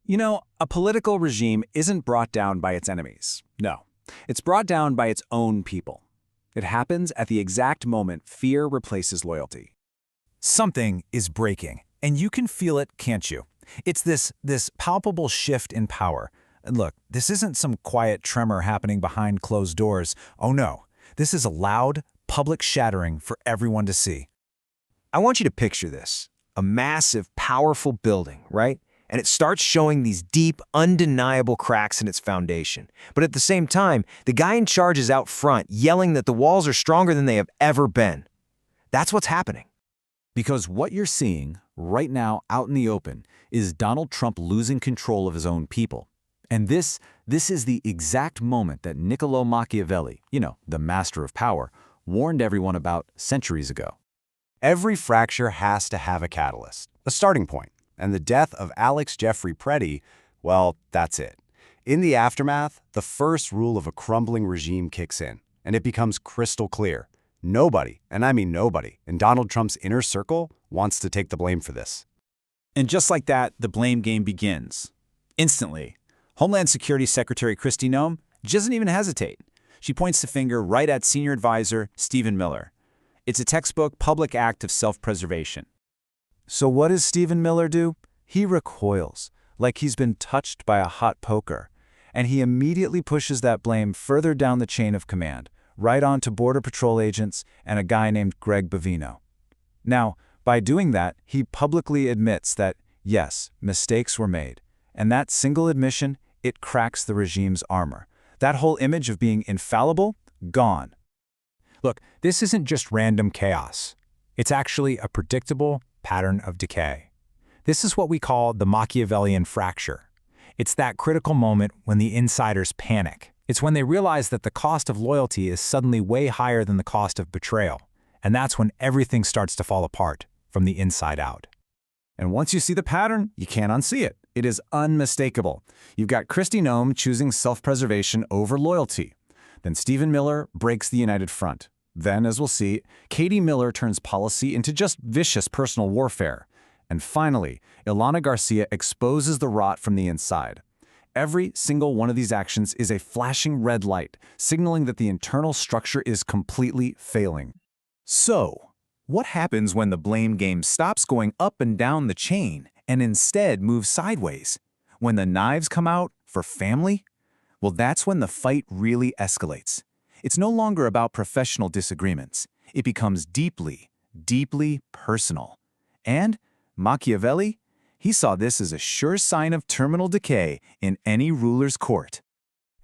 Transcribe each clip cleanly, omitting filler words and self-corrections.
You know, a political regime isn't brought down by its enemies. No, it's brought down by its own people. It happens at the exact moment fear replaces loyalty. Something is breaking, and you can feel it, can't you? It's this palpable shift in power. And look, this isn't some quiet tremor happening behind closed doors. Oh no, this is a loud, public shattering for everyone to see. I want you to picture this. A massive, powerful building, right? And it starts showing these deep, undeniable cracks in its foundation. But at the same time, the guy in charge is out front, yelling that the walls are stronger than they have ever been. That's what's happening. Because what you're seeing right now out in the open is Donald Trump losing control of his own people. And this is the exact moment that Niccolo Machiavelli, the master of power, warned everyone about centuries ago. Every fracture has to have a catalyst, a starting point. And the death of Alex Jeffrey Preddy, well, that's it. In the aftermath, the first rule of a crumbling regime kicks in, and it becomes crystal clear. Nobody, and I mean nobody, in Donald Trump's inner circle wants to take the blame for this. And just like that, the blame game begins. Instantly, Homeland Security Secretary Christy Gnome doesn't even hesitate. She points the finger right at senior advisor Stephen Miller. It's a textbook public act of self-preservation. So what does Stephen Miller do? He recoils, like he's been touched by a hot poker, and he immediately pushes that blame further down the chain of command, right on to Border Patrol agents and a guy named Greg Bavino. Now, by doing that, he publicly admits that, yes, mistakes were made, and that single admission, it cracks the regime's armor. That whole image of being infallible, gone. Look, this isn't just random chaos. It's actually a predictable pattern of decay. This is what we call the Machiavellian fracture. It's that critical moment when the insiders panic. It's when they realize that the cost of loyalty is suddenly way higher than the cost of betrayal. And that's when everything starts to fall apart from the inside out. And once you see the pattern, you can't unsee it. It is unmistakable. You've got Christy Gnome choosing self-preservation over loyalty. Then Stephen Miller breaks the united front. Then, as we'll see, Katie Miller turns policy into just vicious personal warfare. And finally, Ilana Garcia exposes the rot from the inside. Every single one of these actions is a flashing red light, signaling that the internal structure is completely failing. So, what happens when the blame game stops going up and down the chain and instead moves sideways? When the knives come out for family? Well, that's when the fight really escalates. It's no longer about professional disagreements. It becomes deeply, deeply personal. And Machiavelli, he saw this as a sure sign of terminal decay in any ruler's court.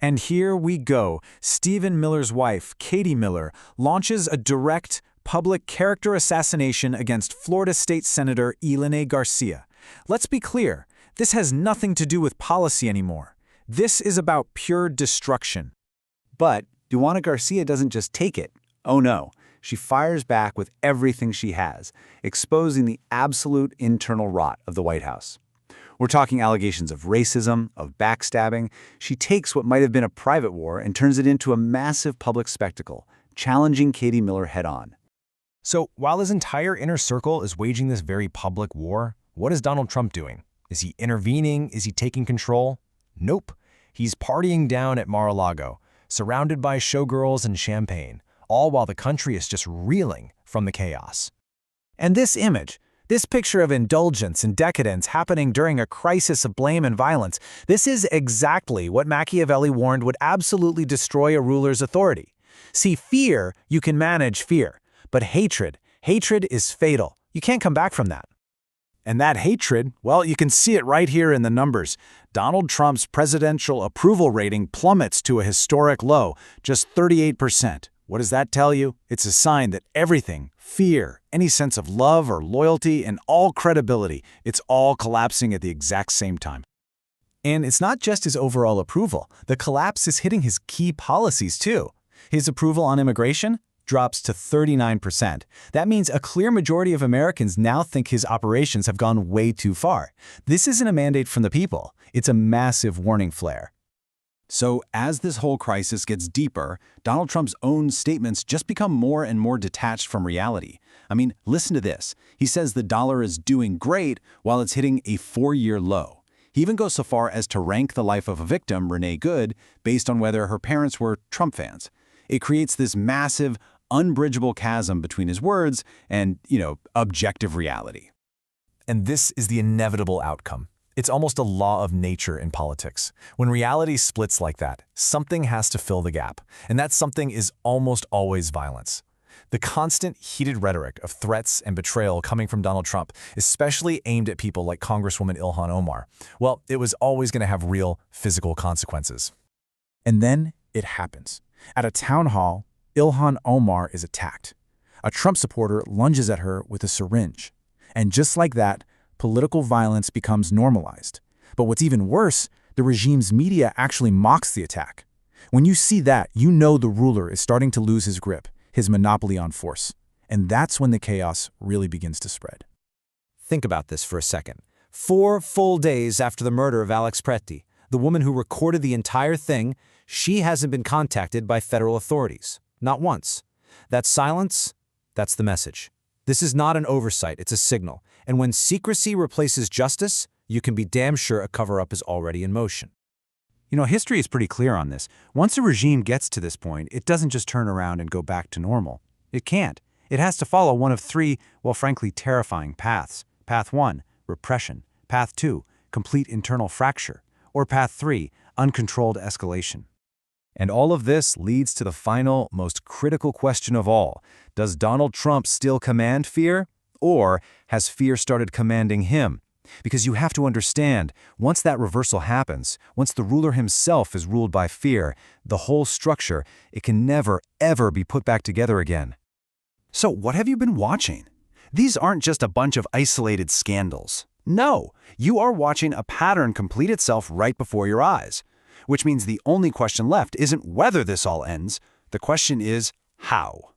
And here we go. Stephen Miller's wife, Katie Miller, launches a direct, public character assassination against Florida State Senator Ilana Garcia. Let's be clear, this has nothing to do with policy anymore. This is about pure destruction. But Ilana Garcia doesn't just take it. Oh no, she fires back with everything she has, exposing the absolute internal rot of the White House. We're talking allegations of racism, of backstabbing. She takes what might have been a private war and turns it into a massive public spectacle, challenging Katie Miller head-on. So while his entire inner circle is waging this very public war, what is Donald Trump doing? Is he intervening? Is he taking control? Nope. He's partying down at Mar-a-Lago, surrounded by showgirls and champagne, all while the country is just reeling from the chaos. And this image, this picture of indulgence and decadence happening during a crisis of blame and violence, this is exactly what Machiavelli warned would absolutely destroy a ruler's authority. See, fear, you can manage fear, but hatred is fatal. You can't come back from that. And that hatred, well, you can see it right here in the numbers. Donald Trump's presidential approval rating plummets to a historic low, just 38%. What does that tell you? It's a sign that everything, fear, any sense of love or loyalty, and all credibility, it's all collapsing at the exact same time. And it's not just his overall approval. The collapse is hitting his key policies too. His approval on immigration drops to 39%. That means a clear majority of Americans now think his operations have gone way too far. This isn't a mandate from the people. It's a massive warning flare. So as this whole crisis gets deeper, Donald Trump's own statements just become more and more detached from reality. I mean, listen to this. He says the dollar is doing great while it's hitting a 4-year low. He even goes so far as to rank the life of a victim, Renee Good, based on whether her parents were Trump fans. It creates this massive, unbridgeable chasm between his words and, objective reality. And this is the inevitable outcome. It's almost a law of nature in politics. When reality splits like that, something has to fill the gap, and that something is almost always violence. The constant heated rhetoric of threats and betrayal coming from Donald Trump, especially aimed at people like Congresswoman Ilhan Omar, well, it was always going to have real physical consequences. And then it happens. At a town hall, Ilhan Omar is attacked. A Trump supporter lunges at her with a syringe. And just like that, political violence becomes normalized. But what's even worse, the regime's media actually mocks the attack. When you see that, you know the ruler is starting to lose his grip, his monopoly on force. And that's when the chaos really begins to spread. Think about this for a second. 4 full days after the murder of Alex Pretty, the woman who recorded the entire thing, she hasn't been contacted by federal authorities. Not once. That silence, that's the message. This is not an oversight, it's a signal. And when secrecy replaces justice, you can be damn sure a cover-up is already in motion. History is pretty clear on this. Once a regime gets to this point, it doesn't just turn around and go back to normal. It can't. It has to follow one of 3, well, frankly, terrifying paths. Path 1, repression. Path 2, complete internal fracture. Or Path 3, uncontrolled escalation. And all of this leads to the final, most critical question of all. Does Donald Trump still command fear? Or has fear started commanding him? Because you have to understand, once that reversal happens, once the ruler himself is ruled by fear, the whole structure, it can never, ever be put back together again. So what have you been watching? These aren't just a bunch of isolated scandals. No, you are watching a pattern complete itself right before your eyes. Which means the only question left isn't whether this all ends, the question is how.